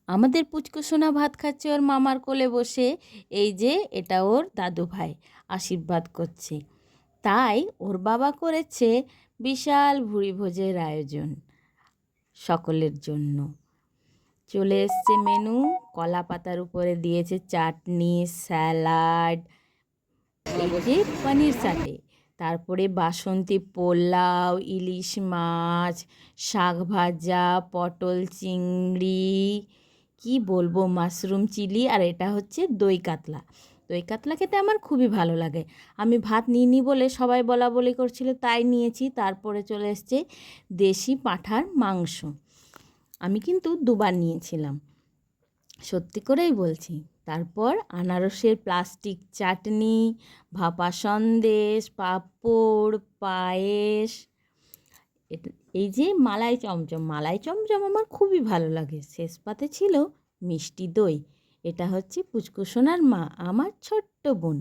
আমাদের পুচকু সোনা ভাত খাচ্ছে ওর মামার কোলে বসে। এই যে এটা ওর দাদু ভাই আশীর্বাদ করছে। তাই ওর বাবা করেছে বিশাল ভুরি ভোজের আয়োজন সকলের জন্য। চলে এসছে মেনু, কলা পাতার উপরে দিয়েছে চাটনি, স্যালাড, এই যে পনির সাটে, তারপরে বাসন্তী পোলাও, ইলিশ মাছ, শাক ভাজা, পটল চিংড়ি, কি বলবো, মাশরুম চিলি, আর এটা হচ্ছে দই কাতলা। দই কাতলা খেতে আমার খুবই ভালো লাগে। আমি ভাত নিইনি বলে সবাই বলা বলি করছিল, তাই নিয়েছি। তারপরে চলে এসছে দেশি পাঁঠার মাংস। আমি কিন্তু দুবার নিয়েছিলাম, সত্যি করেই বলছি। তারপর আনারসের প্লাস্টিক চাটনি, ভাপা সন্দেশ, পাঁপড়, পায়েস, এই যে মালাই চমচম। মালাই চমচম আমার খুবই ভালো লাগে। শেষ পাতে ছিল মিষ্টি দই। এটা হচ্ছে পুচকু সোনার মা, আমার ছোট্ট বোন।